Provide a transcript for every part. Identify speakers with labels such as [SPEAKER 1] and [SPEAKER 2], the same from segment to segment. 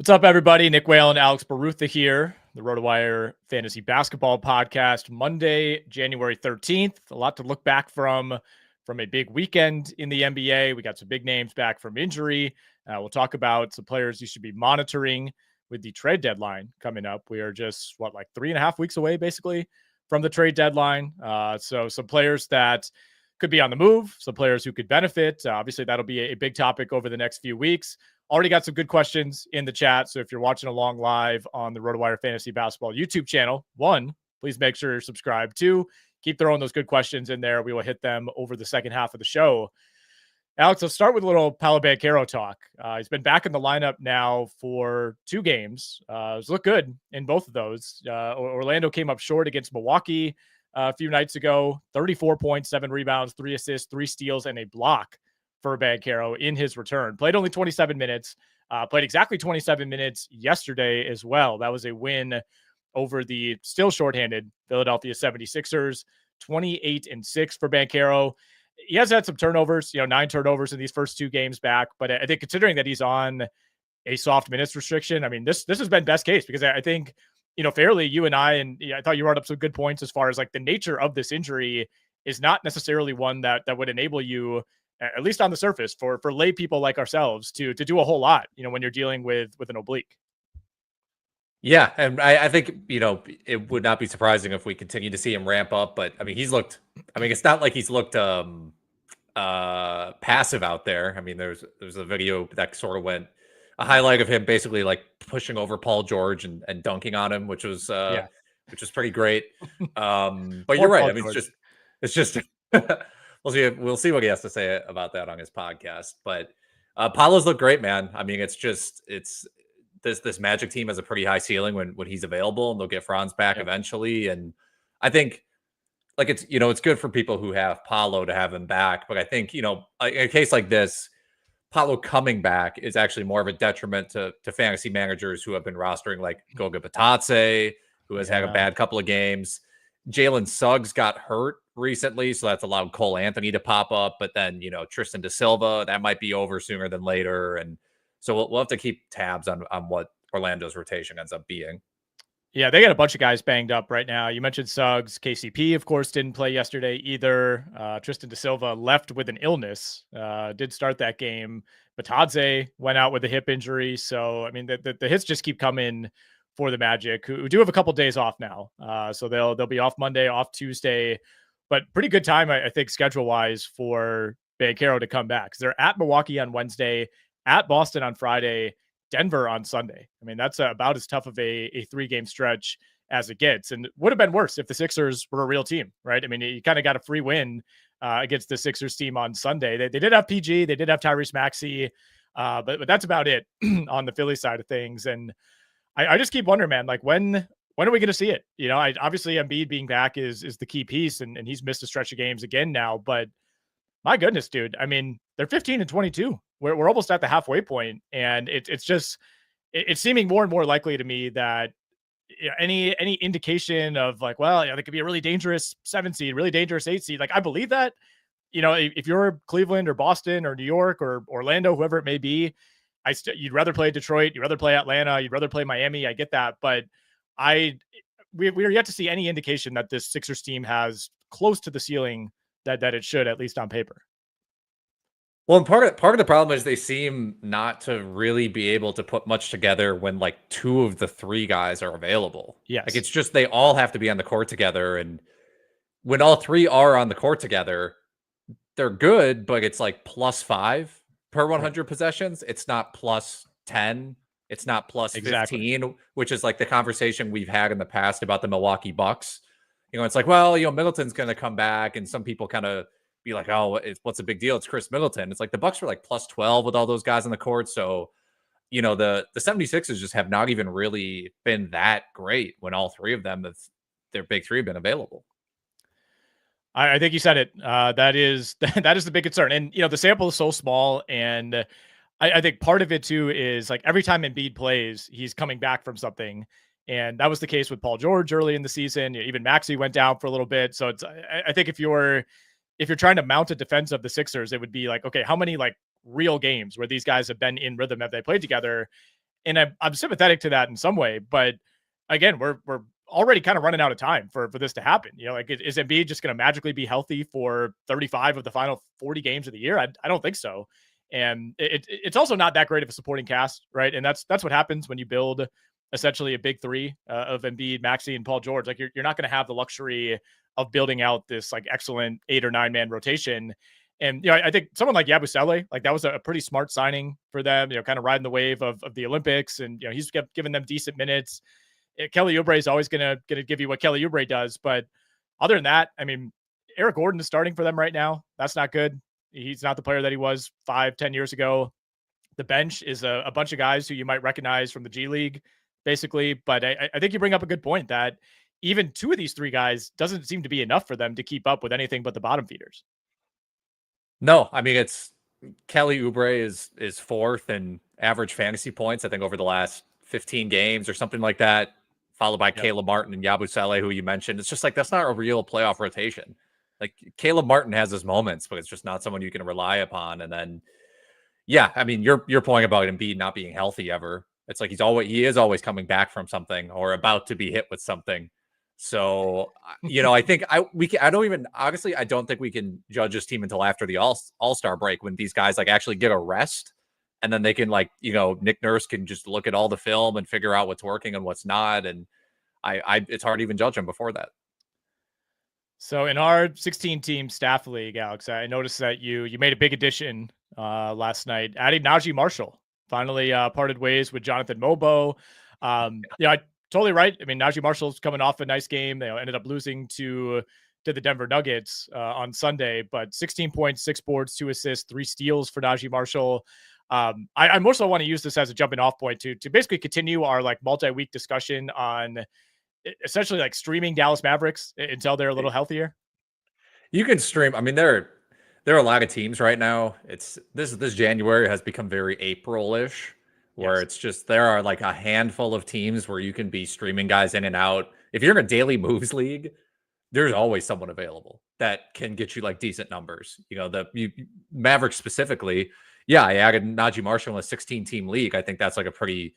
[SPEAKER 1] What's up, everybody? Nick Whale and Alex Barutha here, the RotoWire Fantasy Basketball Podcast, Monday, January 13th. A lot to look back from a big weekend in the NBA. We got some big names back from injury. We'll talk about some players you should be monitoring with the trade deadline coming up. We are just, 3.5 weeks away, basically, from the trade deadline. So some players that could be on the move, some players who could benefit. Obviously, that'll be a big topic over the next few weeks. Already got some good questions in the chat. So if you're watching along live on the RotoWire Fantasy Basketball YouTube channel, please make sure you're subscribed. Two, keep throwing those good questions in there. We will hit them over the second half of the show. Alex, let's start with a little Paolo Banchero talk. He's been back in the lineup now for 2 games. He's looked good in both of those. Orlando came up short against Milwaukee a few nights ago. 34 points, 7 rebounds, 3 assists, 3 steals, and a block for Banchero in his return. Played only 27 minutes, played exactly 27 minutes yesterday as well. That was a win over the still shorthanded Philadelphia 76ers, 28-6 for Banchero. He has had some turnovers, 9 turnovers in these first 2 games back. But I think considering that he's on a soft minutes restriction, I mean, this has been best case because I think, fairly, you and I thought you brought up some good points as far as like the nature of this injury is not necessarily one that would enable you, at least on the surface, for lay people like ourselves to do a whole lot, when you're dealing with an oblique.
[SPEAKER 2] Yeah, and I think, it would not be surprising if we continue to see him ramp up. But, I mean, it's not like he's looked passive out there. I mean, there's a video that sort of went, a highlight of him basically like pushing over Paul George and dunking on him, which was pretty great. But you're right. I mean, it's just we'll see what he has to say about that on his podcast. But Paolo's looked great, man. I mean, this Magic team has a pretty high ceiling when he's available, and they'll get Franz back eventually. And I think it's good for people who have Paolo to have him back. But I think, in a case like this, Paolo coming back is actually more of a detriment to fantasy managers who have been rostering like Goga Batadze, who has had a bad couple of games. Jalen Suggs got hurt recently, so that's allowed Cole Anthony to pop up. But then, Tristan da Silva, that might be over sooner than later. And so we'll have to keep tabs on what Orlando's rotation ends up being.
[SPEAKER 1] Yeah, they got a bunch of guys banged up right now. You mentioned Suggs. KCP, of course, didn't play yesterday either. Tristan da Silva left with an illness, did start that game. Batadze went out with a hip injury. So, I mean, the hits just keep coming for the Magic, who do have a couple days off now. So they'll be off Monday, off Tuesday. But pretty good time, I think, schedule-wise for Banchero to come back. Because they're at Milwaukee on Wednesday, at Boston on Friday, Denver on Sunday. I mean, that's about as tough of a 3-game stretch as it gets. And would have been worse if the Sixers were a real team, right? I mean, you kind of got a free win against the Sixers team on Sunday. They did have PG, they did have Tyrese Maxey, but that's about it on the Philly side of things. And I just keep wondering, man, like when are we going to see it? Obviously Embiid being back is the key piece, and he's missed a stretch of games again now, but my goodness, dude. I mean, they're 15-22. We're almost at the halfway point, and it's seeming more and more likely to me that any indication of like, well, they could be a really dangerous 7 seed, really dangerous 8 seed. Like, I believe that, if you're Cleveland or Boston or New York or Orlando, whoever it may be, you'd rather play Detroit, you'd rather play Atlanta, you'd rather play Miami. I get that, but we're yet to see any indication that this Sixers team has close to the ceiling that it should, at least on paper.
[SPEAKER 2] Well, and part of the problem is they seem not to really be able to put much together when like 2 of the 3 guys are available.
[SPEAKER 1] Yes.
[SPEAKER 2] Like, it's just they all have to be on the court together, and when all 3 are on the court together, they're good, but it's like +5 per 100 possessions. It's not +10. It's not +15, which is like the conversation we've had in the past about the Milwaukee Bucks. It's like, well, Middleton's going to come back, and some people kind of be like, oh, what's the big deal? It's Chris Middleton. It's like the Bucks were like +12 with all those guys on the court. So, the 76ers just have not even really been that great when all 3 of them, their big 3, have been available.
[SPEAKER 1] I think you said it. That is the big concern. And, the sample is so small. And I think part of it too is like every time Embiid plays, he's coming back from something. And that was the case with Paul George early in the season. Even Maxey went down for a little bit. So I think if you're trying to mount a defense of the Sixers, it would be like, okay, how many like real games where these guys have been in rhythm have they played together? And I'm sympathetic to that in some way, but again, we're already kind of running out of time for this to happen. Like, is Embiid just going to magically be healthy for 35 of the final 40 games of the year? I don't think so. And it's also not that great of a supporting cast, right? And that's what happens when you build essentially a big three of Embiid, Maxey, and Paul George. Like, you're not going to have the luxury of building out this like excellent 8 or 9 man rotation. And I think someone like Yabusele, like that was a pretty smart signing for them. Kind of riding the wave of the Olympics, and he's giving them decent minutes. Kelly Oubre is always gonna give you what Kelly Oubre does, but other than that, I mean, Eric Gordon is starting for them right now. That's not good. He's not the player that he was 5-10 years ago. The bench is a bunch of guys who you might recognize from the G League, basically. But I think you bring up a good point that even 2 of these 3 guys doesn't seem to be enough for them to keep up with anything but the bottom feeders.
[SPEAKER 2] No, I mean, it's Kelly Oubre is 4th in average fantasy points, I think, over the last 15 games or something like that, followed by Caleb Martin and Yabusele, who you mentioned. It's just like, that's not a real playoff rotation. Like, Caleb Martin has his moments, but it's just not someone you can rely upon. And then, yeah, I mean, your point about Embiid not being healthy ever, it's like he is always coming back from something or about to be hit with something. So, I think I don't think we can judge this team until after the all-star break, when these guys like actually get a rest, and then they can Nick Nurse can just look at all the film and figure out what's working and what's not. And it's hard to even judge them before that.
[SPEAKER 1] So in our 16 team staff league, Alex, I noticed that you made a big addition last night, adding Naji Marshall. Finally parted ways with Jonathan Mobo. I totally right. I mean, Naji Marshall's coming off a nice game. They ended up losing to the Denver Nuggets on Sunday, but 16 points, 6 boards, 2 assists, 3 steals for Naji Marshall. I more so want to use this as a jumping off point to basically continue our like multi-week discussion on essentially like streaming Dallas Mavericks until they're a little healthier.
[SPEAKER 2] You can stream. I mean, there are a lot of teams right now. It's this January has become very April-ish, where it's just, there are like a handful of teams where you can be streaming guys in and out. If you're in a daily moves league, there's always someone available that can get you like decent numbers. Mavericks specifically. Yeah, I added Naji Marshall in a 16-team league. I think that's like a pretty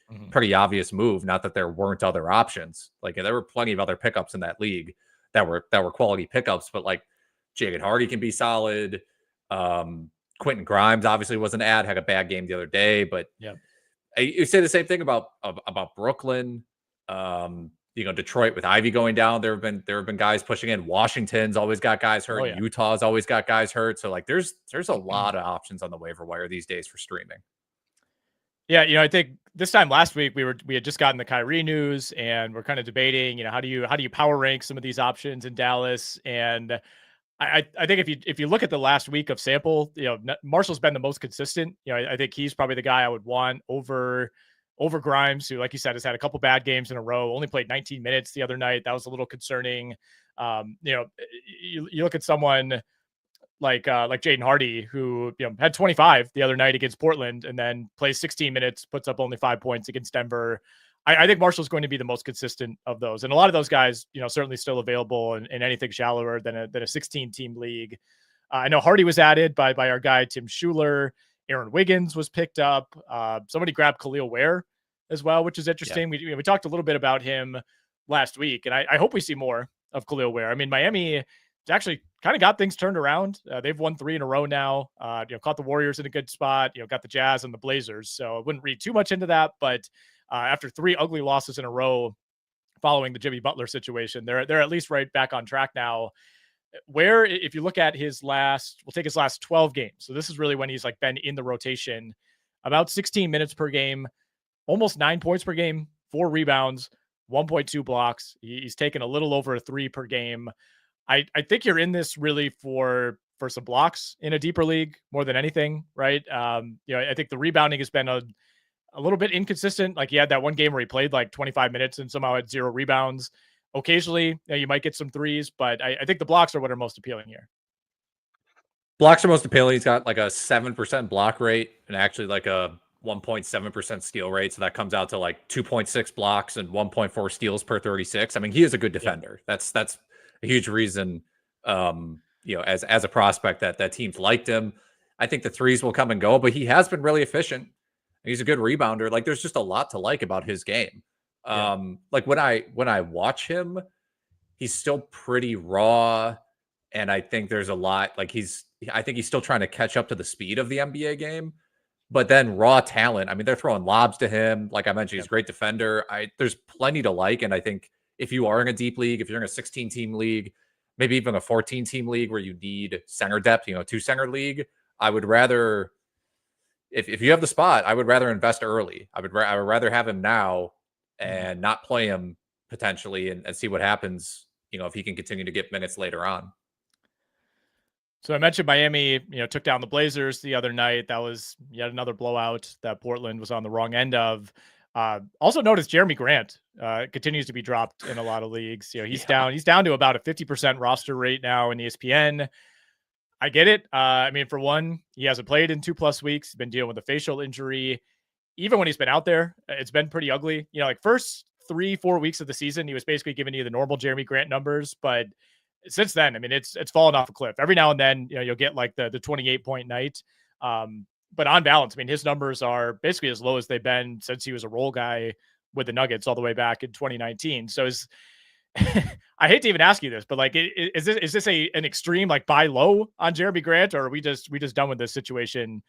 [SPEAKER 2] obvious move. Not that there weren't other options. Like, there were plenty of other pickups in that league that were quality pickups, but like Jaden Hardy can be solid. Quentin Grimes obviously was an ad, had a bad game the other day, but you say the same thing about Brooklyn. Detroit with Ivy going down. There have been guys pushing in. Washington's always got guys hurt. Utah's always got guys hurt. So like there's a lot of options on the waiver wire these days for streaming.
[SPEAKER 1] Yeah, I think this time last week we had just gotten the Kyrie news, and we're kind of debating, how do you power rank some of these options in Dallas? And I think if you look at the last week of sample, Marshall's been the most consistent. I think he's probably the guy I would want over Grimes, who, like you said, has had a couple bad games in a row, only played 19 minutes the other night. That was a little concerning. You look at someone like Jaden Hardy, who had 25 the other night against Portland, and then plays 16 minutes, puts up only 5 points against Denver. I think Marshall's going to be the most consistent of those, and a lot of those guys, certainly still available in anything shallower than a 16-team league. I know Hardy was added by our guy Tim Schuler. Aaron Wiggins was picked up. Somebody grabbed Kel'el Ware as well, which is interesting. Yeah. We talked a little bit about him last week, and I hope we see more of Kel'el Ware. I mean, Miami actually kind of got things turned around. They've won 3 in a row now. Caught the Warriors in a good spot. Got the Jazz and the Blazers. So I wouldn't read too much into that. But after 3 ugly losses in a row following the Jimmy Butler situation, they're at least right back on track now. Where, if you look at we'll take his last 12 games. So this is really when he's like been in the rotation, about 16 minutes per game, almost 9 points per game, 4 rebounds, 1.2 blocks. He's taken a little over a 3 per game. I think you're in this really for some blocks in a deeper league more than anything, right? I think the rebounding has been a little bit inconsistent. Like, he had that one game where he played like 25 minutes and somehow had 0 rebounds. Occasionally, you might get some threes, but I think the blocks are what are most appealing here.
[SPEAKER 2] Blocks are most appealing. He's got like a 7% block rate and actually like a 1.7% steal rate. So that comes out to like 2.6 blocks and 1.4 steals per 36. I mean, he is a good defender. Yeah. That's a huge reason, as a prospect that teams liked him. I think the threes will come and go, but he has been really efficient. He's a good rebounder. Like there's just a lot to like about his game. Like when I watch him, he's still pretty raw. And I think there's a lot like I think he's still trying to catch up to the speed of the NBA game. But then raw talent, I mean, they're throwing lobs to him. Like I mentioned, he's a great defender. There's plenty to like. And I think if you are in a deep league, if you're in a 16-team league, maybe even a 14-team league where you need center depth, 2-center league, I would rather, if you have the spot, I would rather invest early. I would rather have him now and not play him potentially and see what happens, if he can continue to get minutes later on.
[SPEAKER 1] So I mentioned Miami, took down the Blazers the other night. That was yet another blowout that Portland was on the wrong end of. Also noticed Jerami Grant continues to be dropped in a lot of leagues. He's down. He's down to about a 50% roster rate now in ESPN. I get it. I mean, for one, he hasn't played in 2+ weeks. He's been dealing with a facial injury. Even when he's been out there, it's been pretty ugly. Like first 3-4 weeks of the season, he was basically giving you the normal Jerami Grant numbers, but since then, I mean, it's fallen off a cliff. Every now and then, you'll get like the 28-point night. But on balance, I mean, his numbers are basically as low as they've been since he was a role guy with the Nuggets all the way back in 2019. So I hate to even ask you this, but like, is this an extreme like buy low on Jerami Grant, or are we just done with this situation?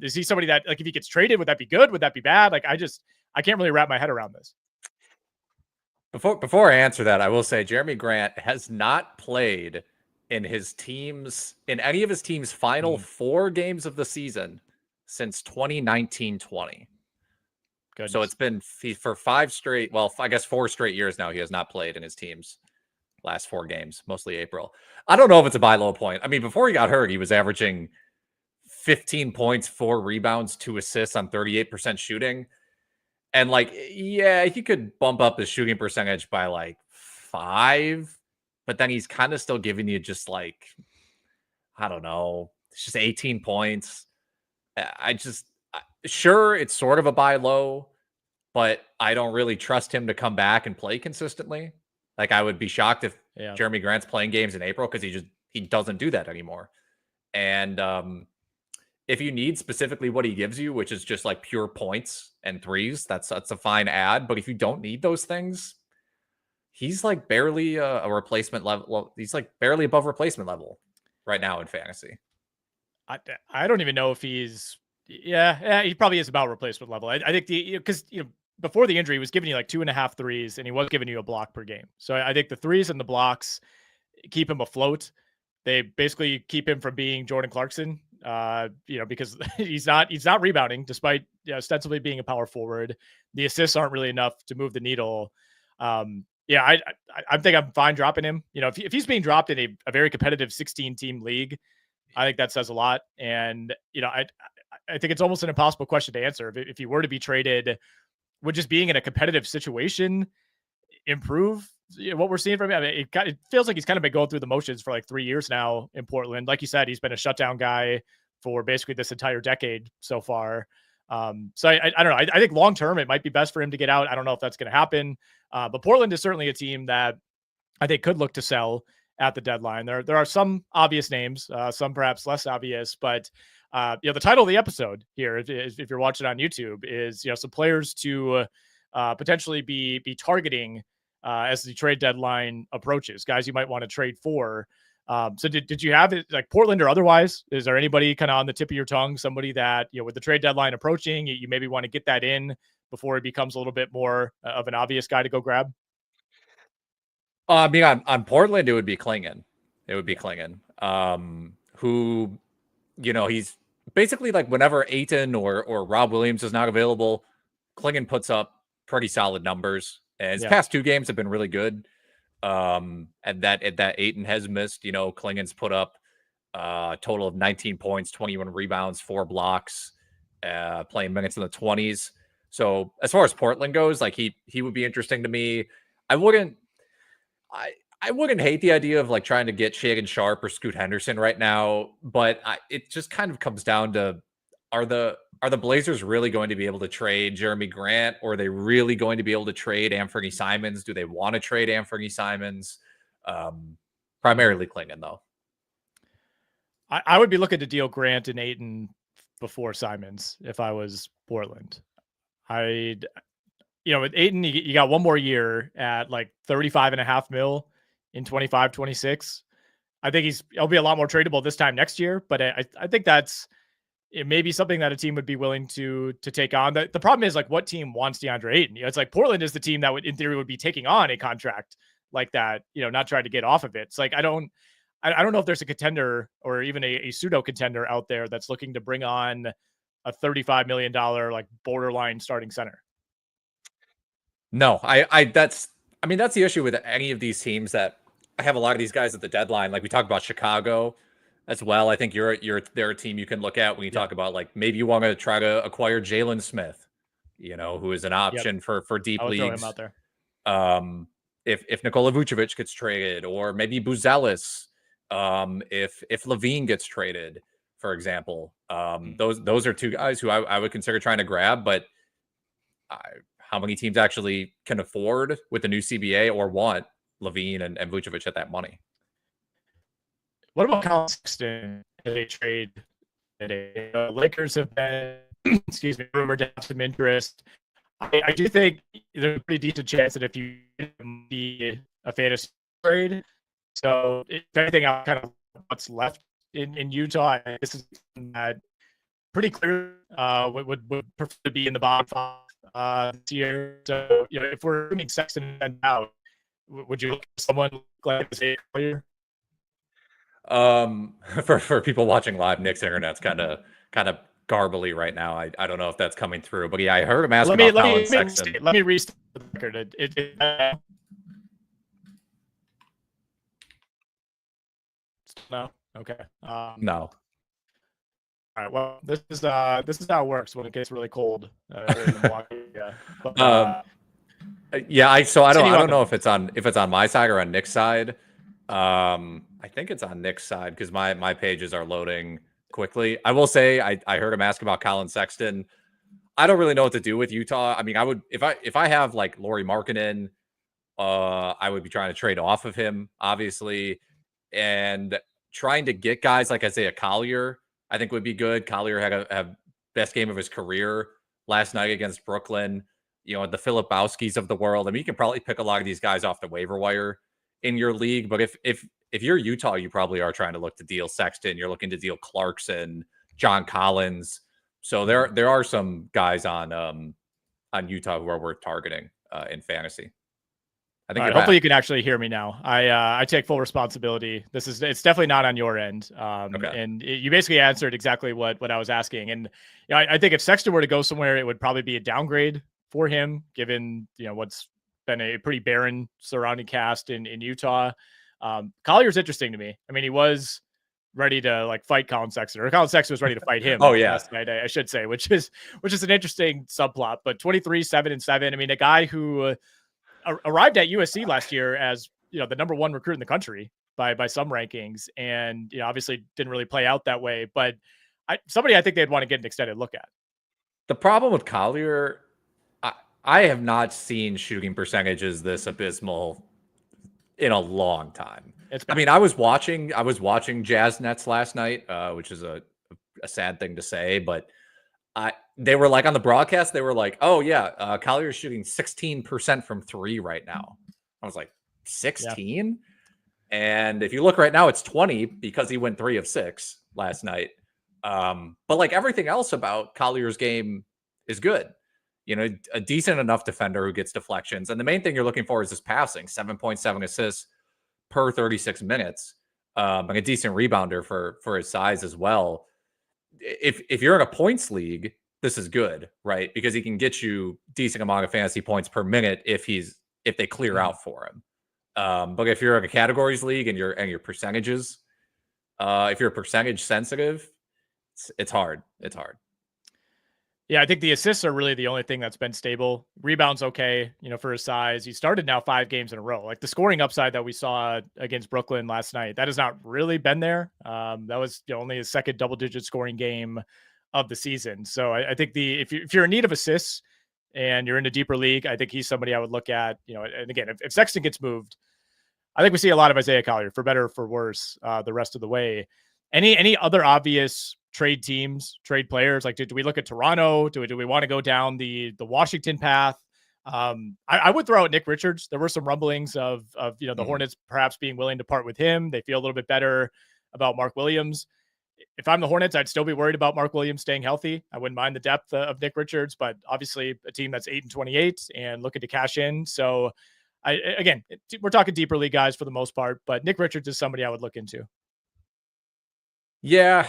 [SPEAKER 1] Is he somebody that like if he gets traded, would that be good? Would that be bad? Like I can't really wrap my head around this.
[SPEAKER 2] Before I answer that, I will say Jerami Grant has not played in any of his team's final 4 games of the season since 2019-20. So it's been for 5 straight, I guess 4 straight years now he has not played in his team's last 4 games, mostly April. I don't know if it's a buy low point. I mean, before he got hurt, he was averaging 15 points, 4 rebounds, 2 assists on 38% shooting. And like, yeah, he could bump up his shooting percentage by like 5, but then he's kind of still giving you just like, I don't know, it's just 18 points. Sure, it's sort of a buy low, but I don't really trust him to come back and play consistently. Like I would be shocked if Jerami Grant's playing games in April because he doesn't do that anymore. And if you need specifically what he gives you, which is just like pure points and threes, that's a fine ad. But if you don't need those things, he's like barely a replacement level. Well, he's like barely above replacement level right now in fantasy.
[SPEAKER 1] I don't even know if he's he probably is about replacement level. I think because before the injury, he was giving you like 2.5 threes, and he was giving you a block per game. So I think the threes and the blocks keep him afloat. They basically keep him from being Jordan Clarkson, because he's not rebounding despite ostensibly being a power forward. The assists aren't really enough to move the needle. I think I'm fine dropping him. If he's being dropped in a very competitive 16-team league, I think that says a lot. And, I think it's almost an impossible question to answer. If he were to be traded, would just being in a competitive situation improve what we're seeing from him? I mean, it feels like he's kind of been going through the motions for like 3 years now in Portland. Like you said, he's been a shutdown guy for basically this entire decade so far. So I don't know. I think long-term, it might be best for him to get out. I don't know if that's going to happen. But Portland is certainly a team that I think could look to sell at the deadline. There are some obvious names, some perhaps less obvious, but the title of the episode here, if you're watching on YouTube, is some players to potentially be targeting as the trade deadline approaches, guys you might want to trade for. So did you have it like Portland or otherwise? Is there anybody kind of on the tip of your tongue, somebody that, with the trade deadline approaching, you maybe want to get that in before it becomes a little bit more of an obvious guy to go grab?
[SPEAKER 2] I mean, on Portland, it would be Clingan. It would be Clingan, who, he's basically like whenever Ayton or Rob Williams is not available, Clingan puts up pretty solid numbers. And his past 2 games have been really good. And that Ayton has missed, Clingan's put up a total of 19 points, 21 rebounds, 4 blocks, playing minutes in the 20s. So as far as Portland goes, like he would be interesting to me. I wouldn't hate the idea of like trying to get Shaedon Sharpe or Scoot Henderson right now, but it just kind of comes down to are the Blazers really going to be able to trade Jerami Grant, or are they really going to be able to trade Anthony Simons? Do they want to trade Anthony Simons? Primarily Clingan, though.
[SPEAKER 1] I would be looking to deal Grant and Ayton before Simons if I was Portland. With Ayton, you got one more year at like 35.5 mil in 25, 26. I think he'll be a lot more tradable this time next year, but I think it may be something that a team would be willing to take on. The problem is, like, what team wants DeAndre Ayton? It's like Portland is the team that would, in theory, would be taking on a contract like that, not trying to get off of it. It's like, I don't know if there's a contender or even a pseudo contender out there that's looking to bring on a $35 million, like, borderline starting center.
[SPEAKER 2] No, that's the issue with any of these teams that I have a lot of these guys at the deadline. Like we talked about Chicago as well. I think they're a team you can if you talk about, like, maybe you want to try to acquire Jalen Smith, who is an option for deep leagues.
[SPEAKER 1] Throw him out
[SPEAKER 2] there. If Nikola Vucevic gets traded, or maybe Buzelis, if Levine gets traded, for example, those are two guys who I would consider trying to grab. But how many teams actually can afford with the new CBA or want Levine and Vucevic at that money?
[SPEAKER 1] What about Collin Sexton as a trade? Lakers have been, rumored to have some interest. I do think there's a pretty decent chance that if you be a fantasy trade, so if anything, I'll kind of what's left in Utah. This is that pretty clear. Would prefer to be in the bottom five this year. So if we're assuming Sexton out, would you look at someone like Collier?
[SPEAKER 2] For people watching live, Nick's internet's kind of garbly right now. I don't know if that's coming through, but yeah, I heard him ask about Collin Sexton.
[SPEAKER 1] Let me restart the record. No. Okay.
[SPEAKER 2] No.
[SPEAKER 1] All right. Well, this is how it works when it gets really cold. In Milwaukee. Yeah. But,
[SPEAKER 2] yeah. I don't know if it's on my side or on Nick's side. I think it's on Nick's side because my pages are loading quickly. I will say I heard him ask about Collin Sexton. I don't really know what to do with Utah. I mean, I would if I have like Lauri Markkanen, I would be trying to trade off of him, obviously, and trying to get guys like Isaiah Collier, I think would be good. Collier had a best game of his career last night against Brooklyn. The Filipowskis of the world. I mean, you can probably pick a lot of these guys off the waiver wire in your league, but if you're Utah, you probably are trying to look to deal Sexton. You're looking to deal Clarkson, John Collins. So there are some guys on Utah who are worth targeting in fantasy. I think.
[SPEAKER 1] Hopefully you can actually hear me now. I take full responsibility. It's definitely not on your end.
[SPEAKER 2] Okay.
[SPEAKER 1] And you basically answered exactly what I was asking. And I think if Sexton were to go somewhere, it would probably be a downgrade for him, given what's been a pretty barren surrounding cast in Utah. Collier's interesting to me. I mean, he was ready to like fight Collin Sexton, or Collin Sexton was ready to fight him.
[SPEAKER 2] Oh yeah,
[SPEAKER 1] last night, I should say, which is an interesting subplot. But 23, 7-7. I mean, a guy who arrived at USC last year as the number one recruit in the country by some rankings, and obviously didn't really play out that way. But somebody I think they'd want to get an extended look at.
[SPEAKER 2] The problem with Collier, I have not seen shooting percentages this abysmal in a long time. I was watching Jazz Nets last night, which is a sad thing to say, but they were like on the broadcast, they were like, "Oh yeah, Collier is shooting 16% from three right now." I was like, 16? Yeah. And if you look right now, it's 20 because he went 3 of 6 last night. But like everything else about Collier's game is good. A decent enough defender who gets deflections. And the main thing you're looking for is his passing, 7.7 assists per 36 minutes. And a decent rebounder for his size as well. If you're in a points league, this is good, right? Because he can get you decent amount of fantasy points per minute if they clear out for him. But if you're in a categories league and your percentages, if you're percentage sensitive, it's hard. It's hard.
[SPEAKER 1] Yeah, I think the assists are really the only thing that's been stable. Rebounds okay, for his size. He started now 5 games in a row. Like the scoring upside that we saw against Brooklyn last night, that has not really been there. That was only his second double-digit scoring game of the season. So I think if you're in need of assists and you're in a deeper league, I think he's somebody I would look at. And again, if Sexton gets moved, I think we see a lot of Isaiah Collier, for better or for worse, the rest of the way. Any other obvious trade teams, trade players? Like, do we look at Toronto? Do we want to go down the Washington path? I would throw out Nick Richards. There were some rumblings of the Hornets perhaps being willing to part with him. They feel a little bit better about Mark Williams. If I'm the Hornets, I'd still be worried about Mark Williams staying healthy. I wouldn't mind the depth of Nick Richards, but obviously a team that's 8-28 and looking to cash in. So we're talking deeper league guys for the most part, but Nick Richards is somebody I would look into.
[SPEAKER 2] Yeah,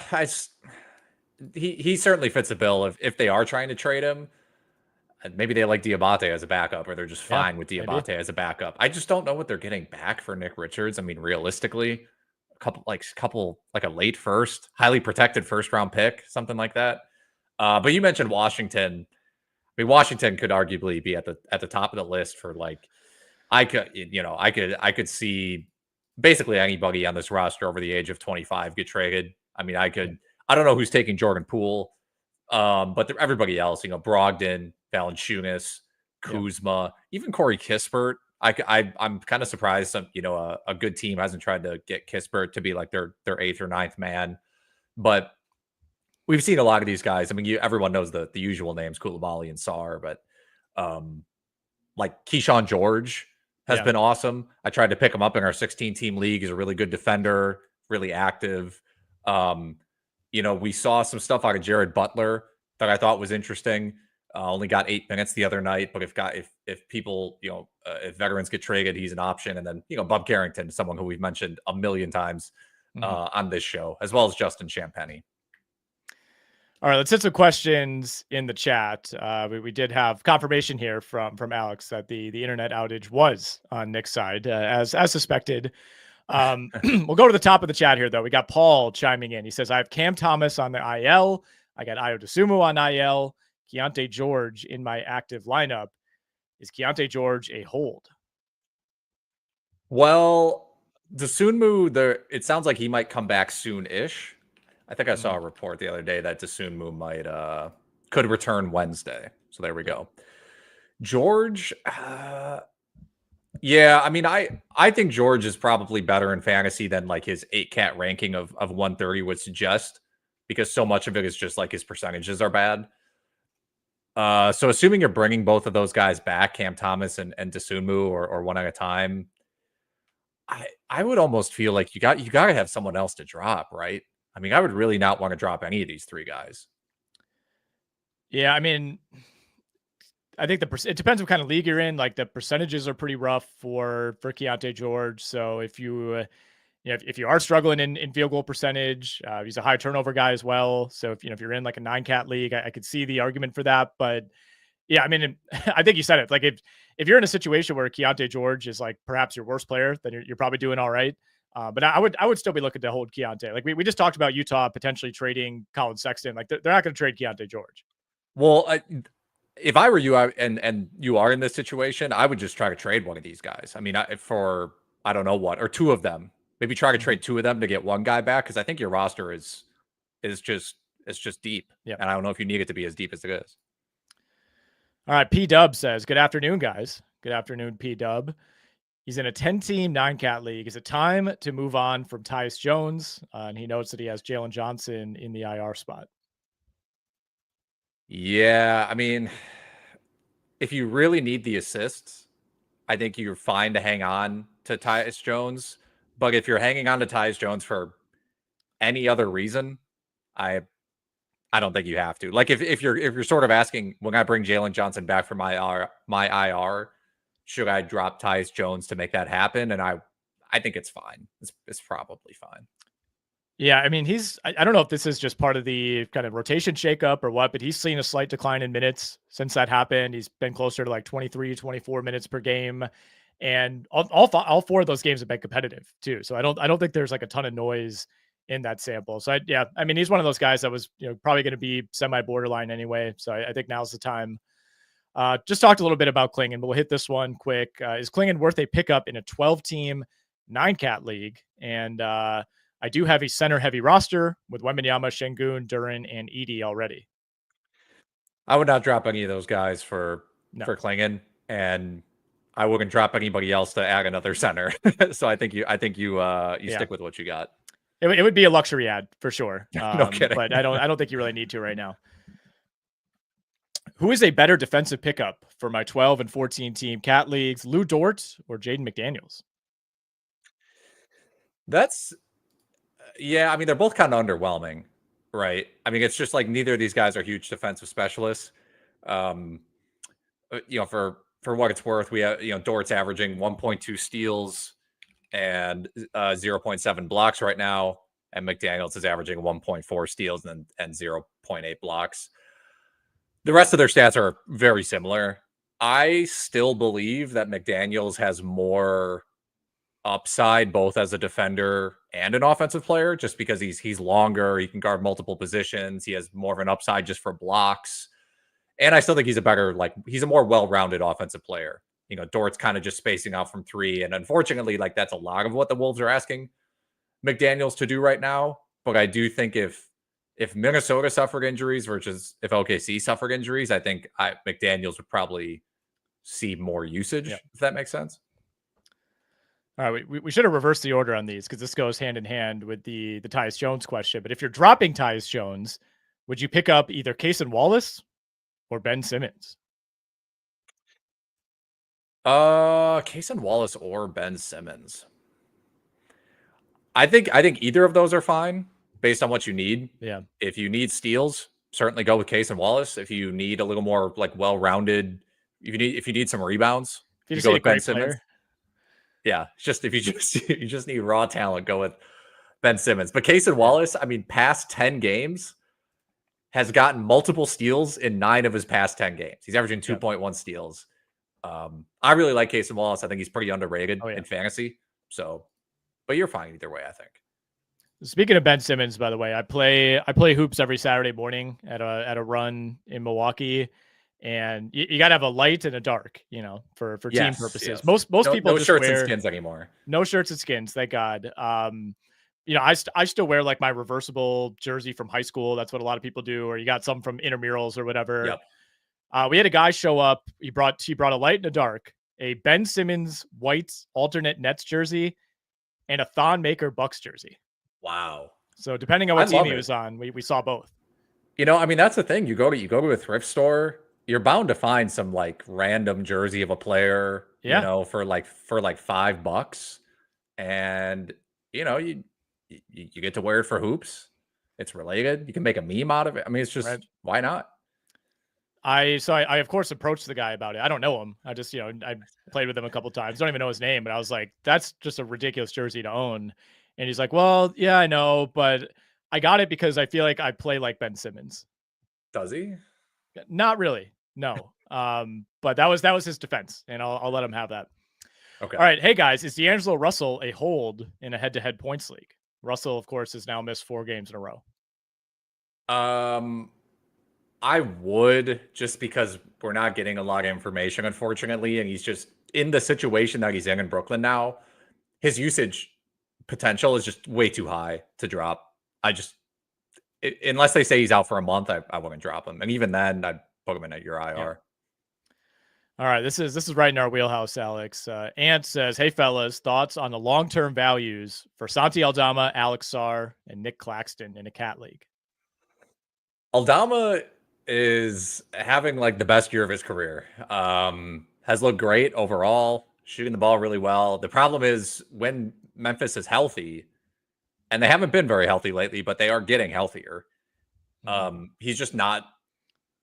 [SPEAKER 2] he certainly fits the bill if they are trying to trade him. Maybe they like Diabate as a backup, or they're just fine with Diabate as a backup. I just don't know what they're getting back for Nick Richards. I mean, realistically, a late first, highly protected first round pick, something like that. But you mentioned Washington. I mean, Washington could arguably be at the top of the list for I could see basically anybody on this roster over the age of 25 get traded. I mean, I don't know who's taking Jordan Poole, but everybody else, Brogdon, Valanciunas, Kuzma, even Corey Kispert. I'm kind of surprised some, a good team hasn't tried to get Kispert to be like their 8th or 9th man, but we've seen a lot of these guys. I mean, everyone knows the usual names, Koulibaly and Sarr, but like Keyshawn George has been awesome. I tried to pick him up in our 16-team league. He's a really good defender, really active. We saw some stuff out of Jared Butler that I thought was interesting. Only got 8 minutes the other night, but if people, if veterans get traded, he's an option. And then, Bob Carrington, someone who we've mentioned a million times on this show, as well as Justin Champagny.
[SPEAKER 1] All right, let's hit some questions in the chat. We did have confirmation here from Alex that the internet outage was on Nick's side, as suspected. We'll go to the top of the chat here, though. We got Paul chiming in. He says, I have Cam Thomas on the IL. I got Dosunmu on IL. Keyonte George in my active lineup. Is Keyonte George a hold?
[SPEAKER 2] Well, Dosunmu, it sounds like he might come back soon-ish. I think I saw a report the other day that Dosunmu could return Wednesday. So there we go. George, yeah, I mean, I think George is probably better in fantasy than like his 8-cat ranking of 130 would suggest, because so much of it is just like his percentages are bad. So assuming you're bringing both of those guys back, Cam Thomas and Dosunmu, or one at a time, I would almost feel like you got to have someone else to drop, right? I mean, I would really not want to drop any of these 3 guys.
[SPEAKER 1] Yeah, I mean, I think it depends what kind of league you're in. Like, the percentages are pretty rough for Keyonte George. So if you are struggling in field goal percentage, he's a high turnover guy as well. So if you're in like a 9-cat league, I could see the argument for that. But yeah, I mean, I think you said it. Like, if you're in a situation where Keyonte George is like perhaps your worst player, then you're probably doing all right. But I would still be looking to hold Keyonte. Like, we just talked about Utah potentially trading Collin Sexton. Like, they're not going to trade Keyonte George.
[SPEAKER 2] Well, if I were you, and you are in this situation, I would just try to trade one of these guys. I mean, for I don't know what, or 2 of them. Maybe try to trade 2 of them to get 1 guy back, because I think your roster is just deep.
[SPEAKER 1] Yep.
[SPEAKER 2] And I don't know if you need it to be as deep as it is.
[SPEAKER 1] All right, P-Dub says, good afternoon, guys. Good afternoon, P-Dub. He's in a 10-team 9-cat league. Is it time to move on from Tyus Jones? And he notes that he has Jalen Johnson in the IR spot.
[SPEAKER 2] Yeah, I mean, if you really need the assists, I think you're fine to hang on to Tyus Jones. But if you're hanging on to Tyus Jones for any other reason, I don't think you have to. Like, if you're sort of asking, when I bring Jalen Johnson back from my IR, should I drop Tyus Jones to make that happen? And I think it's fine. It's probably fine.
[SPEAKER 1] Yeah, I mean, I don't know if this is just part of the kind of rotation shakeup or what, but he's seen a slight decline in minutes since that happened. He's been closer to like 23, 24 minutes per game. And all 4 of those games have been competitive too. So I don't think there's like a ton of noise in that sample. So I mean, he's one of those guys that was probably going to be semi borderline anyway. So I think now's the time. Just talked a little bit about Clingan, but we'll hit this one quick. Is Clingan worth a pickup in a 12-team 9-cat league? And I do have a center heavy roster with Wembanyama, Şengün, Durant, and Edey already.
[SPEAKER 2] I would not drop any of those guys for Clingan, and I wouldn't drop anybody else to add another center. So I think you stick with what you got.
[SPEAKER 1] It would be a luxury ad for sure.
[SPEAKER 2] No kidding.
[SPEAKER 1] But I don't think you really need to right now. Who is a better defensive pickup for my 12 and 14 team cat leagues, Lou Dort or Jaden McDaniels?
[SPEAKER 2] That's, yeah, I mean, they're both kind of underwhelming, right? I mean, it's just like neither of these guys are huge defensive specialists. For what it's worth, we have, Dort's averaging 1.2 steals and 0.7 blocks right now, and McDaniels is averaging 1.4 steals and 0.8 blocks. The rest of their stats are very similar. I still believe that McDaniels has more upside both as a defender and an offensive player, just because he's longer, he can guard multiple positions, he has more of an upside just for blocks. And I still think he's a more well-rounded offensive player. Dort's kind of just spacing out from three, and unfortunately, that's a lot of what the Wolves are asking McDaniels to do right now. But I do think if Minnesota suffered injuries versus if OKC suffered injuries, I think McDaniels would probably see more usage, if that makes sense.
[SPEAKER 1] All right, we should have reversed the order on these because this goes hand in hand with the Tyus Jones question. But if you're dropping Tyus Jones, would you pick up either Cason Wallace or Ben Simmons?
[SPEAKER 2] Cason Wallace or Ben Simmons. I think either of those are fine based on what you need.
[SPEAKER 1] Yeah.
[SPEAKER 2] If you need steals, certainly go with Cason Wallace. If you need a little more well-rounded, if you need some rebounds,
[SPEAKER 1] you
[SPEAKER 2] go with Ben Simmons.
[SPEAKER 1] Player.
[SPEAKER 2] Yeah, if you just need raw talent, go with Ben Simmons. But Cason Wallace, I mean, past 10 games has gotten multiple steals in 9 of his past 10 games. He's averaging 2.1 steals. I really like Cason Wallace. I think he's pretty underrated in fantasy. So, but you're fine either way, I think.
[SPEAKER 1] Speaking of Ben Simmons, by the way, I play hoops every Saturday morning at a run in Milwaukee, and you got to have a light and a dark, for team purposes.
[SPEAKER 2] Yes.
[SPEAKER 1] Most people
[SPEAKER 2] no
[SPEAKER 1] just
[SPEAKER 2] shirts
[SPEAKER 1] wear
[SPEAKER 2] and skins anymore.
[SPEAKER 1] No shirts and skins, thank God. I still wear my reversible jersey from high school. That's what a lot of people do, or you got some from intramurals or whatever.
[SPEAKER 2] Yep.
[SPEAKER 1] We had a guy show up. He brought a light and a dark, a Ben Simmons white alternate Nets jersey, and a Thon Maker Bucks jersey.
[SPEAKER 2] Wow.
[SPEAKER 1] So depending on what team he was on, we saw both.
[SPEAKER 2] I mean, that's the thing. You go to a thrift store, you're bound to find some random jersey of a player, for $5. And you get to wear it for hoops. It's related. You can make a meme out of it. I mean, it's just why not?
[SPEAKER 1] I of course approached the guy about it. I don't know him. I just, I played with him a couple times. Don't even know his name, but I was like, that's just a ridiculous jersey to own. And he's like, well, yeah, I know, but I got it because I feel like I play like Ben Simmons.
[SPEAKER 2] Does he?
[SPEAKER 1] Not really. No. But that was his defense, and I'll let him have that.
[SPEAKER 2] Okay.
[SPEAKER 1] All right. Hey guys, is D'Angelo Russell a hold in a head-to-head points league? Russell, of course, has now missed 4 games in a row.
[SPEAKER 2] I would, just because we're not getting a lot of information, unfortunately, and he's just in the situation that he's in Brooklyn now. His usage potential is just way too high to drop. Unless they say he's out for a month, I wouldn't drop him, and even then, I'd put him in at your IR.
[SPEAKER 1] Yeah. All right, this is right in our wheelhouse, Alex. Ant says, "Hey fellas, thoughts on the long-term values for Santi Aldama, Alex Sarr, and Nick Claxton in a cat league?"
[SPEAKER 2] Aldama is having the best year of his career. Has looked great overall, shooting the ball really well. The problem is when Memphis is healthy, and they haven't been very healthy lately, but they are getting healthier. He's just not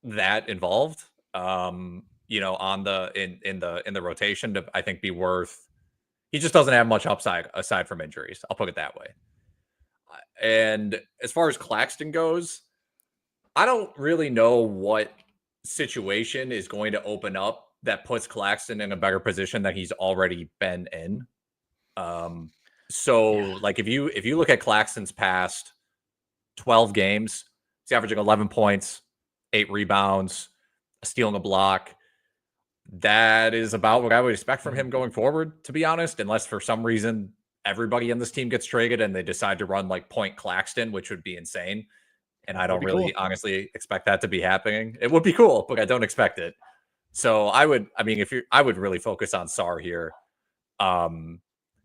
[SPEAKER 2] that involved. On the rotation to, I think, be worth. He just doesn't have much upside aside from injuries. I'll put it that way. And as far as Claxton goes, I don't really know what situation is going to open up that puts Claxton in a better position than he's already been in. If you look at Claxton's past 12 games, he's averaging 11 points, 8 rebounds, a steal and a block. That is about what I would expect from him going forward, to be honest, unless for some reason everybody in this team gets traded and they decide to run Point Claxton, which would be insane. And I don't really honestly expect that to be happening. It would be cool, but I don't expect it. So I would really focus on Sarr here.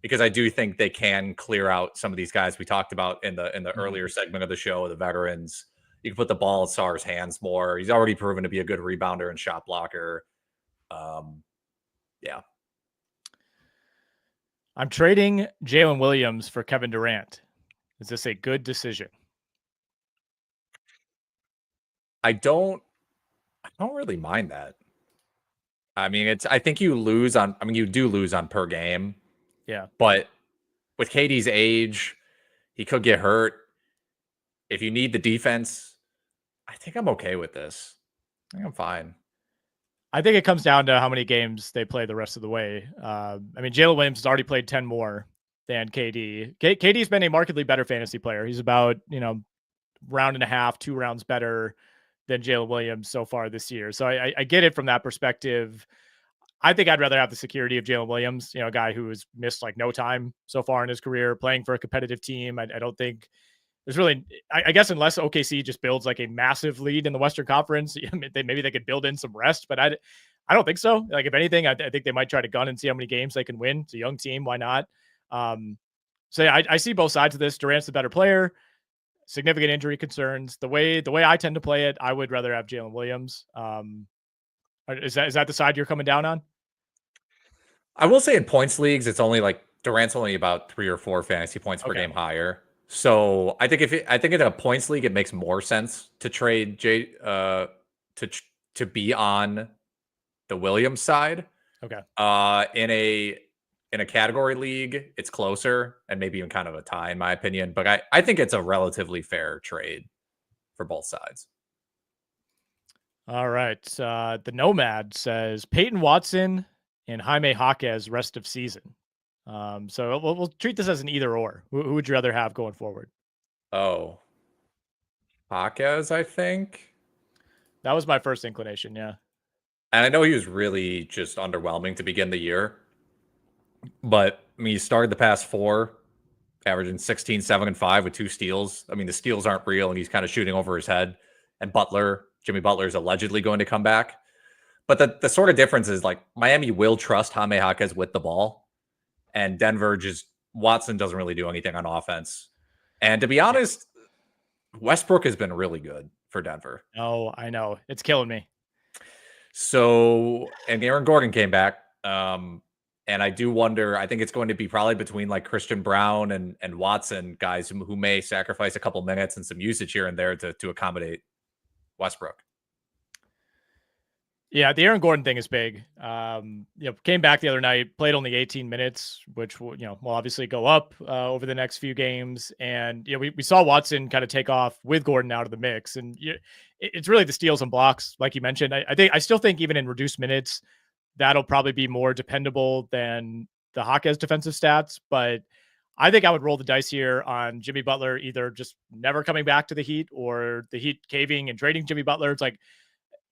[SPEAKER 2] because I do think they can clear out some of these guys we talked about in the earlier segment of the show, the veterans. You can put the ball in Sarr's hands more. He's already proven to be a good rebounder and shot blocker. Yeah.
[SPEAKER 1] I'm trading Jalen Williams for Kevin Durant. Is this a good decision?
[SPEAKER 2] I don't really mind that. I mean, I think you do lose on per game.
[SPEAKER 1] Yeah.
[SPEAKER 2] But with KD's age, he could get hurt. If you need the defense, I think I'm okay with this. I think I'm fine.
[SPEAKER 1] I think it comes down to how many games they play the rest of the way. I mean, Jalen Williams has already played 10 more than KD. KD's been a markedly better fantasy player. He's about, round and a half, 2 rounds better than Jalen Williams so far this year. So I get it from that perspective. I think I'd rather have the security of Jalen Williams, a guy who has missed like no time so far in his career playing for a competitive team. I don't think there's really, I guess, unless OKC just builds like a massive lead in the Western Conference, maybe they could build in some rest, but I don't think so. Like, if anything, I think they might try to gun and see how many games they can win. It's a young team. Why not? So yeah, I see both sides of this. Durant's the better player, significant injury concerns. The way I tend to play it, I would rather have Jalen Williams. Is that the side you're coming down on?
[SPEAKER 2] I will say in points leagues, it's only like Durant's only about 3 or 4 fantasy points per game higher. So I think in a points league, it makes more sense to trade to be on the Williams side.
[SPEAKER 1] Okay.
[SPEAKER 2] In a category league, it's closer and maybe even kind of a tie in my opinion. But I think it's a relatively fair trade for both sides.
[SPEAKER 1] All right. The Nomad says Peyton Watson and Jaime Jaquez rest of season. So we'll treat this as an either or. Who would you rather have going forward?
[SPEAKER 2] Oh, Jaquez, I think.
[SPEAKER 1] That was my first inclination, yeah.
[SPEAKER 2] And I know he was really just underwhelming to begin the year. But I mean, he started the past 4, averaging 16, 7, and 5 with 2 steals. I mean, the steals aren't real, and he's kind of shooting over his head. And Jimmy Butler is allegedly going to come back. But the sort of difference is like Miami will trust Jaime Jaquez with the ball. And Denver Watson doesn't really do anything on offense. And to be honest, Westbrook has been really good for Denver.
[SPEAKER 1] Oh, I know. It's killing me.
[SPEAKER 2] So, and Aaron Gordon came back. And I do wonder, I think it's going to be probably between like Christian Brown and Watson, guys who may sacrifice a couple minutes and some usage here and there to accommodate Westbrook.
[SPEAKER 1] Yeah, the Aaron Gordon thing is big. Came back the other night, played only 18 minutes, which will obviously go up over the next few games. And we saw Watson kind of take off with Gordon out of the mix, and it's really the steals and blocks, like you mentioned. I still think even in reduced minutes, that'll probably be more dependable than the Jaquez defensive stats. But I think I would roll the dice here on Jimmy Butler either just never coming back to the Heat or the Heat caving and trading Jimmy Butler. It's like,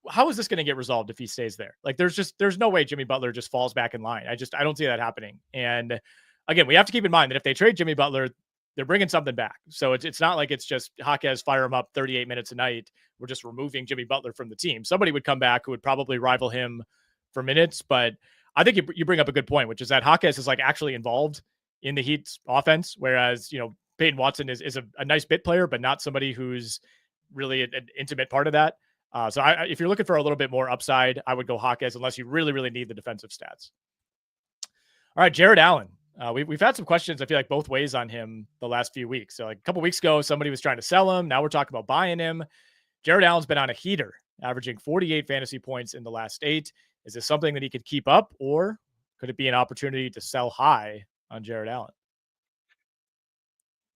[SPEAKER 1] how is this going to get resolved if he stays there? Like, there's no way Jimmy Butler just falls back in line. I don't see that happening. And again, we have to keep in mind that if they trade Jimmy Butler, they're bringing something back. So it's not like it's just Jaquez, fire him up 38 minutes a night. We're just removing Jimmy Butler from the team. Somebody would come back who would probably rival him for minutes. But I think you bring up a good point, which is that Jaquez is like actually involved in the Heat's offense. Whereas, Peyton Watson is a nice bit player, but not somebody who's really an intimate part of that. So if you're looking for a little bit more upside, I would go Jaquez unless you really, really need the defensive stats. All right, Jarrett Allen. We've had some questions, I feel like, both ways on him the last few weeks. So like a couple weeks ago, somebody was trying to sell him. Now we're talking about buying him. Jarrett Allen's been on a heater, averaging 48 fantasy points in the last 8. Is this something that he could keep up, or could it be an opportunity to sell high on Jarrett Allen?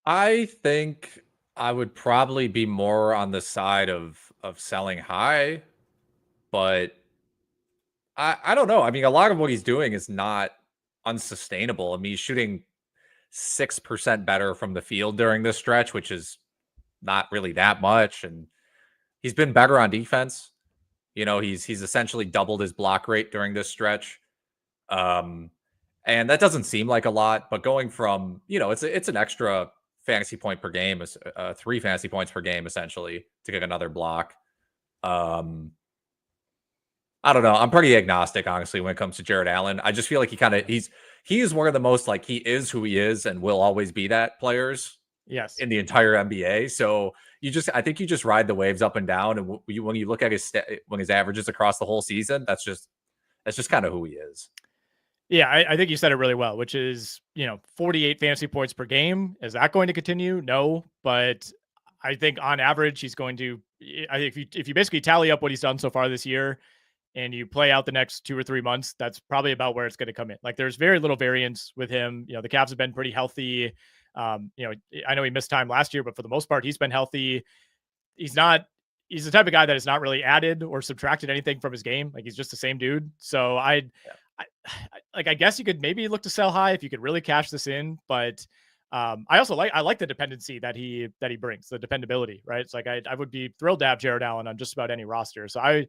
[SPEAKER 2] I think I would probably be more on the side of selling high, but I don't know. I mean, a lot of what he's doing is not unsustainable. I mean, he's shooting 6% better from the field during this stretch, which is not really that much. And he's been better on defense. He's essentially doubled his block rate during this stretch. And that doesn't seem like a lot, but going from, it's an extra fantasy point per game, 3 fantasy points per game, essentially, to get another block. I don't know. I'm pretty agnostic, honestly, when it comes to Jarrett Allen. I just feel like he's he is one of the most like he is who he is and will always be that players
[SPEAKER 1] Yes.
[SPEAKER 2] in the entire NBA. So I think you just ride the waves up and down. And when you look at when his averages across the whole season, that's just kind of who he is.
[SPEAKER 1] Yeah, I think you said it really well, which is, 48 fantasy points per game. Is that going to continue? No, but I think on average he's going to. I think if you basically tally up what he's done so far this year, and you play out the next 2 or 3 months, that's probably about where it's going to come in. Like there's very little variance with him. The Cavs have been pretty healthy. I know he missed time last year, but for the most part, he's been healthy. He's the type of guy that has not really added or subtracted anything from his game. Like he's just the same dude. So I guess you could maybe look to sell high if you could really cash this in, but I like the dependency that he brings, the dependability, right? It's like I would be thrilled to have Jarrett Allen on just about any roster. So I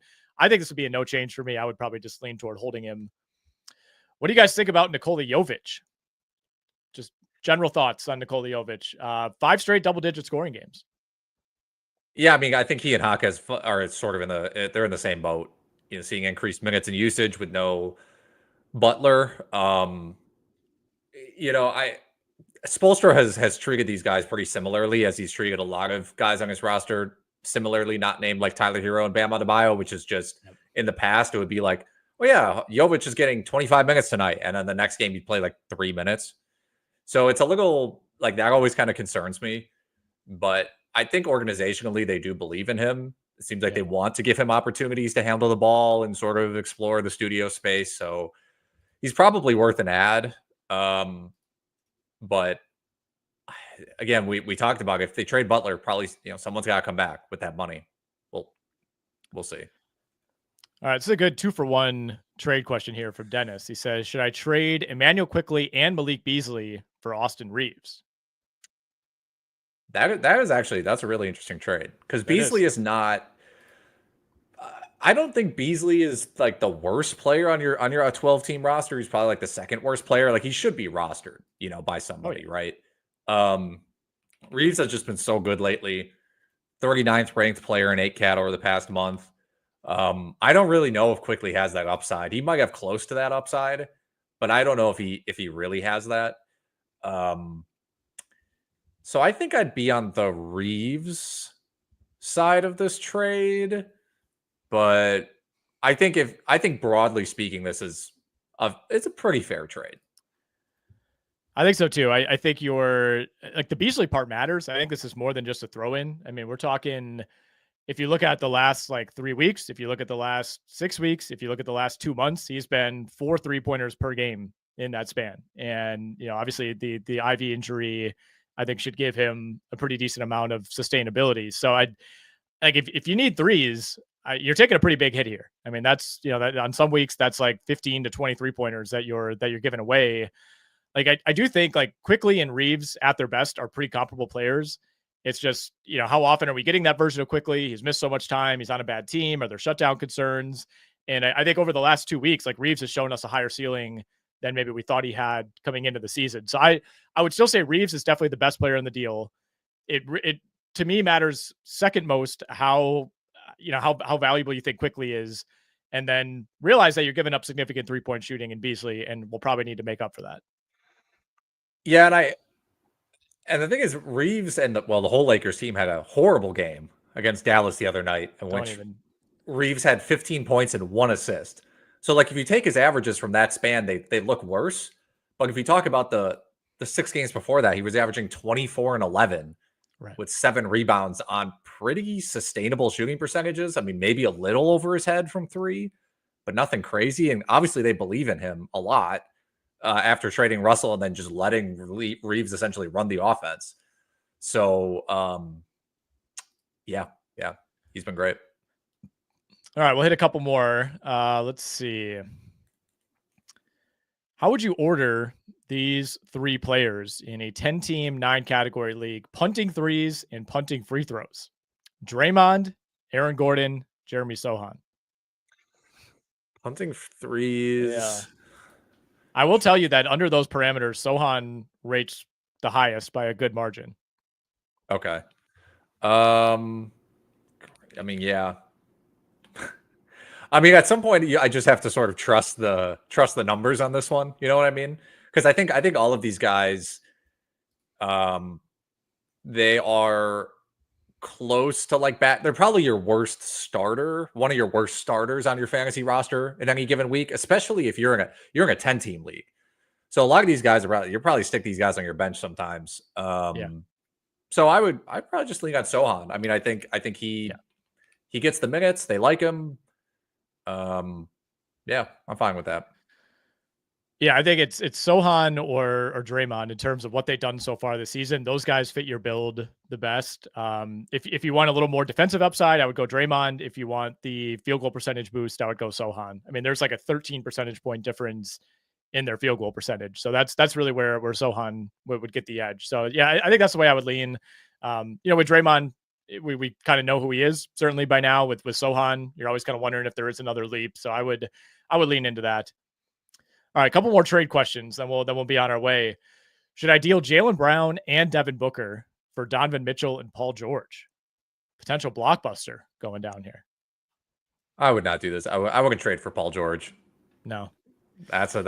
[SPEAKER 1] think this would be a no change for me. I would probably just lean toward holding him. What do you guys think about Nikola Jovic? Just general thoughts on Nikola Jovic. 5 straight double-digit scoring games.
[SPEAKER 2] Yeah, I mean, I think he and Jaquez are sort of they're in the same boat. Seeing increased minutes and usage with no Butler. Spoelstra has treated these guys pretty similarly as he's treated a lot of guys on his roster similarly, not named like Tyler Hero and Bam Adebayo, which is just in the past, it would be like, oh yeah, Jovic is getting 25 minutes tonight. And then the next game he'd play like 3 minutes. So it's a little like that always kind of concerns me. But I think organizationally they do believe in him. It seems like they want to give him opportunities to handle the ball and sort of explore the studio space. So he's probably worth an ad. But again, we talked about if they trade Butler, probably someone's got to come back with that money. We'll see.
[SPEAKER 1] All right, this is a good 2-for-1 trade question here from Dennis. He says, should I trade Emmanuel Quickley and Malik Beasley for Austin Reeves?
[SPEAKER 2] That's a really interesting trade because Beasley is not. I don't think Beasley is like the worst player on your 12-team roster. He's probably like the second worst player. Like he should be rostered, by somebody, right? Reeves has just been so good lately. 39th ranked player in 8-cat over the past month. I don't really know if Quickley has that upside. He might have close to that upside, but I don't know if he really has that. So I think I'd be on the Reeves side of this trade, but I think broadly speaking, this is it's a pretty fair trade.
[SPEAKER 1] I think so too. I think the Beasley part matters. I think this is more than just a throw in. I mean, we're talking, if you look at the last 3 weeks, if you look at the last 6 weeks, if you look at the last 2 months, he's been 4 3-pointers per game in that span. And, obviously the IV injury, I think should give him a pretty decent amount of sustainability. So if you need threes, you're taking a pretty big hit here. I mean, that's, that on some weeks that's like 15 to 23 pointers that you're giving away. Like, I do think Quickley and Reeves at their best are pretty comparable players. It's just, how often are we getting that version of Quickley? He's missed so much time. He's on a bad team. Are there shutdown concerns? And I think over the last 2 weeks, Reeves has shown us a higher ceiling than maybe we thought he had coming into the season. So I would still say Reeves is definitely the best player in the deal. It to me matters second most how valuable you think Quickley is, and then realize that you're giving up significant 3-point shooting in Beasley, and we'll probably need to make up for that.
[SPEAKER 2] Yeah, and the thing is, Reeves and the whole Lakers team had a horrible game against Dallas the other night, in which Reeves had 15 points and 1 assist. So, if you take his averages from that span, they look worse. But if you talk about the 6 games before that, he was averaging 24 and 11 with 7 rebounds on pretty sustainable shooting percentages. I mean, maybe a little over his head from 3, but nothing crazy. And obviously, they believe in him a lot after trading Russell and then just letting Reeves essentially run the offense. So, yeah, he's been great.
[SPEAKER 1] All right, we'll hit a couple more. Let's see. How would you order these 3 players in a 10-team, 9-category league, punting threes and punting free throws? Draymond, Aaron Gordon, Jeremy Sohan.
[SPEAKER 2] Punting threes.
[SPEAKER 1] Yeah. I will tell you that under those parameters, Sohan rates the highest by a good margin.
[SPEAKER 2] Okay. I mean, yeah. I mean, at some point, I just have to sort of trust the numbers on this one. You know what I mean? because I think all of these guys, they are close to like they're probably your worst starter, one of your worst starters on your fantasy roster in any given week, especially if you're in a 10-team league. So a lot of these guys you'll probably stick these guys on your bench sometimes. So I'd probably just lean on Sohan. I mean, I think he gets the minutes. They like him. Yeah, I'm fine with that.
[SPEAKER 1] Yeah, I think it's Sohan or Draymond in terms of what they've done so far this season. Those guys fit your build the best. If you want a little more defensive upside, I would go Draymond. If you want the field goal percentage boost, I would go Sohan. I mean, there's like a 13 percentage point difference in their field goal percentage. So that's really where Sohan would get the edge. So yeah, I think that's the way I would lean. With Draymond, we kind of know who he is certainly by now. With Sohan, you're always kind of wondering if there is another leap. So I would lean into that. All right, a couple more trade questions, then we'll be on our way. Should I deal Jaylen Brown and Devin Booker for Donovan Mitchell and Paul George? Potential blockbuster going down here.
[SPEAKER 2] I would not do this. I wouldn't trade for Paul George.
[SPEAKER 1] No.
[SPEAKER 2] That's a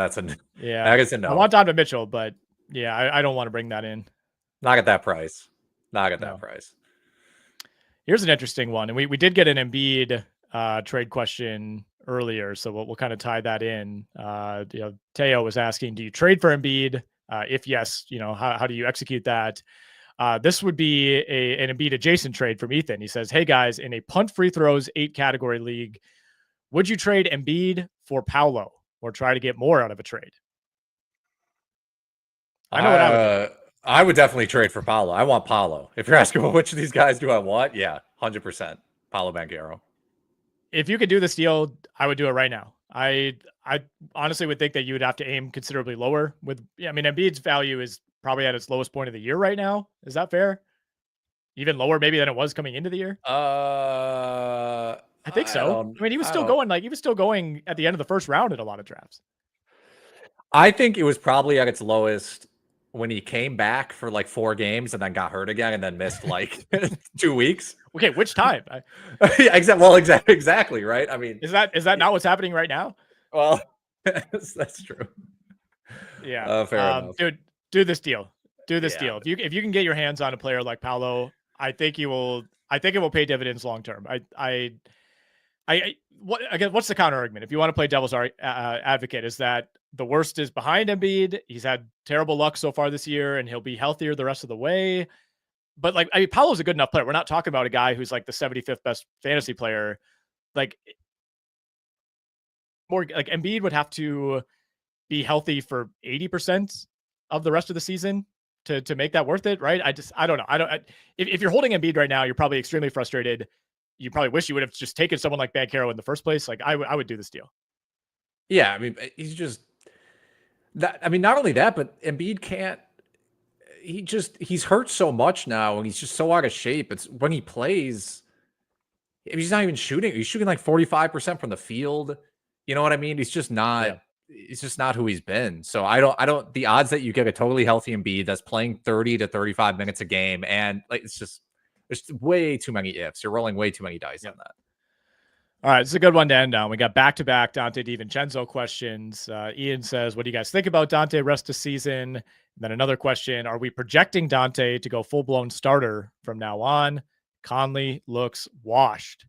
[SPEAKER 1] yeah.
[SPEAKER 2] That is a no.
[SPEAKER 1] I want Donovan Mitchell, but yeah, I don't want to bring that in.
[SPEAKER 2] Not at that price. Not at that price.
[SPEAKER 1] Here's an interesting one, and we did get an Embiid trade question earlier, so we'll kind of tie that in. Teo was asking, do you trade for Embiid? If yes, how do you execute that? This would be an Embiid adjacent trade from Ethan. He says, hey guys, in a punt free throws 8 category league, would you trade Embiid for Paolo or try to get more out of a trade?
[SPEAKER 2] I know what I would do. I would definitely trade for Paolo. I want Paolo. If you're asking, well, which of these guys do I want? Yeah, 100%. Paolo Banchero.
[SPEAKER 1] If you could do this deal, I would do it right now. I honestly would think that you would have to aim considerably lower. Embiid's value is probably at its lowest point of the year right now. Is that fair? Even lower maybe than it was coming into the year? I think so. He was still going at the end of the first round in a lot of drafts.
[SPEAKER 2] I think it was probably at its lowest when he came back for like 4 games and then got hurt again and then missed like 2 weeks.
[SPEAKER 1] Okay, which time?
[SPEAKER 2] Exactly, right? I mean,
[SPEAKER 1] is that not what's happening right now?
[SPEAKER 2] Well, that's true.
[SPEAKER 1] Yeah,
[SPEAKER 2] fair enough.
[SPEAKER 1] Dude, do this deal. Deal. If you can get your hands on a player like Paolo, I think it will pay dividends long term. What's the counter argument? If you want to play devil's advocate, is that the worst is behind Embiid. He's had terrible luck so far this year, and he'll be healthier the rest of the way. But Paolo's a good enough player. We're not talking about a guy who's like the 75th best fantasy player. More like Embiid would have to be healthy for 80% of the rest of the season to make that worth it, right? I don't know. If you're holding Embiid right now, you're probably extremely frustrated. You probably wish you would have just taken someone like Banchero in the first place. I would do this deal.
[SPEAKER 2] Yeah, he's just that. Not only that, but Embiid can't. He's hurt so much now, and he's just so out of shape. It's when he plays, he's not even shooting. He's shooting like 45% from the field. You know what I mean? He's just not. Yeah. It's just not who he's been. So I don't. The odds that you get a totally healthy Embiid that's playing 30 to 35 minutes a game, and there's way too many ifs. You're rolling way too many dice on that.
[SPEAKER 1] All right, it's a good one to end on. We got back-to-back Dante DiVincenzo questions. Ian says, what do you guys think about Dante rest of season? And then another question, are we projecting Dante to go full-blown starter from now on? Conley looks washed.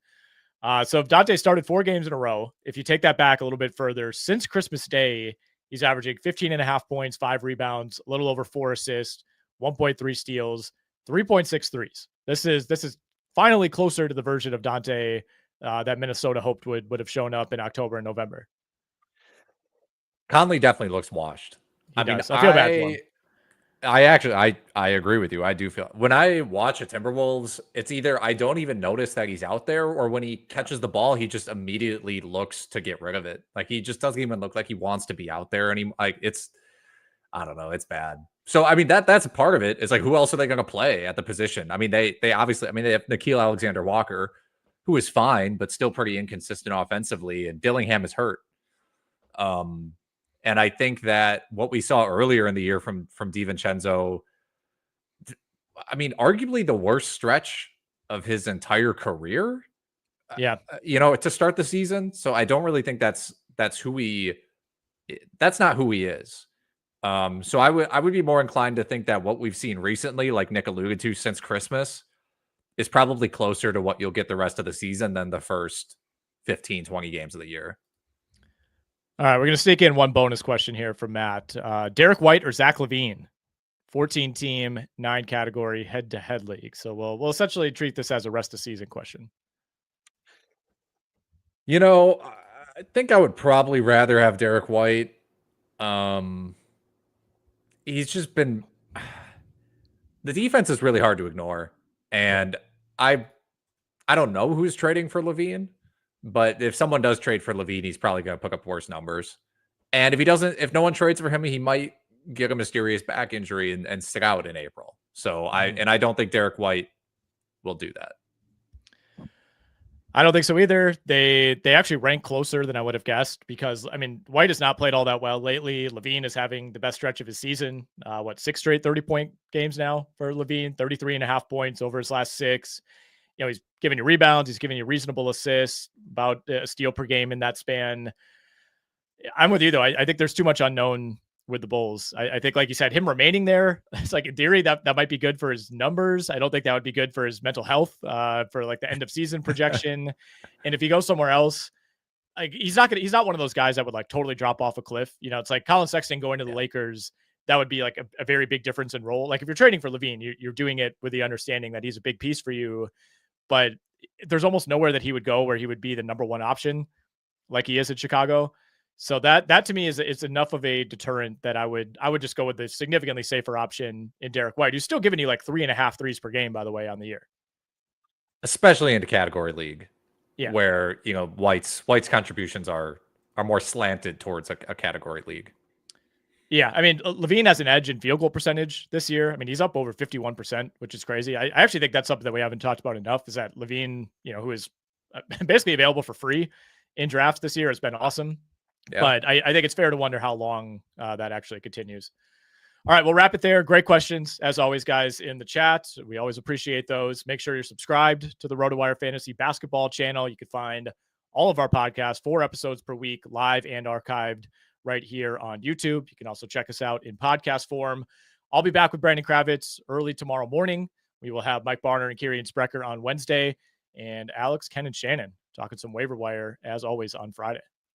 [SPEAKER 1] So if Dante started 4 games in a row, if you take that back a little bit further, since Christmas Day, he's averaging 15.5 points, 5 rebounds, a little over 4 assists, 1.3 steals, 3.6 threes. This is finally closer to the version of Dante that Minnesota hoped would have shown up in October and November.
[SPEAKER 2] Conley definitely looks washed.
[SPEAKER 1] I feel bad for him.
[SPEAKER 2] I agree with you. I do feel when I watch a Timberwolves, it's either I don't even notice that he's out there, or when he catches the ball, he just immediately looks to get rid of it. Like he just doesn't even look like he wants to be out there. And I don't know. It's bad. So, that's a part of it. It's like, who else are they going to play at the position? They obviously, they have Nickeil Alexander-Walker, who is fine, but still pretty inconsistent offensively. And Dillingham is hurt. And I think that what we saw earlier in the year from DiVincenzo, arguably the worst stretch of his entire career.
[SPEAKER 1] Yeah.
[SPEAKER 2] To start the season. So I don't really think that's not who he is. So I would be more inclined to think that what we've seen recently, like Nick alluded to since Christmas, is probably closer to what you'll get the rest of the season than the first 15, 20 games of the year.
[SPEAKER 1] All right, we're going to sneak in one bonus question here from Matt. Derek White or Zach LaVine? 14 team, 9 category head-to-head league. So we'll essentially treat this as a rest of season question.
[SPEAKER 2] You know, I think I would probably rather have Derek White. He's just been the defense is really hard to ignore. And I don't know who's trading for LaVine, but if someone does trade for LaVine, he's probably going to pick up worse numbers. And if no one trades for him, he might get a mysterious back injury and stick out in April. So I don't think Derek White will do that.
[SPEAKER 1] I don't think so either. They actually rank closer than I would have guessed because, I mean, White has not played all that well lately. LaVine is having the best stretch of his season. 6 straight 30-point games now for LaVine, 33.5 points over his last 6. You know, he's giving you rebounds. He's giving you reasonable assists, about a steal per game in that span. I'm with you, though. I think there's too much unknown with the Bulls. I think, like you said, him remaining there, it's like in theory that might be good for his numbers. I don't think that would be good for his mental health, for like the end of season projection. And if he goes somewhere else, like he's not one of those guys that would like totally drop off a cliff. You know, it's like Collin Sexton going to the Lakers. That would be like a very big difference in role. Like if you're trading for LaVine, you're doing it with the understanding that he's a big piece for you, but there's almost nowhere that he would go where he would be the number one option like he is in Chicago. So that to me is enough of a deterrent that I would just go with the significantly safer option in Derek White, who's still giving you like 3.5 threes per game, by the way, on the year.
[SPEAKER 2] Especially in the category league,
[SPEAKER 1] yeah,
[SPEAKER 2] where you know White's contributions are more slanted towards a category league.
[SPEAKER 1] Yeah, I mean LaVine has an edge in field goal percentage this year. I mean he's up over 51%, which is crazy. I actually think that's something that we haven't talked about enough. Is that LaVine, you know, who is basically available for free in drafts this year, has been awesome. Yeah. But I think it's fair to wonder how long that actually continues. All right, we'll wrap it there. Great questions, as always, guys, in the chat. We always appreciate those. Make sure you're subscribed to the RotoWire Fantasy Basketball channel. You can find all of our podcasts, 4 episodes per week, live and archived right here on YouTube. You can also check us out in podcast form. I'll be back with Brandon Kravitz early tomorrow morning. We will have Mike Barner and Kieran Sprecher on Wednesday, and Alex, Ken, and Shannon talking some waiver wire, as always, on Friday.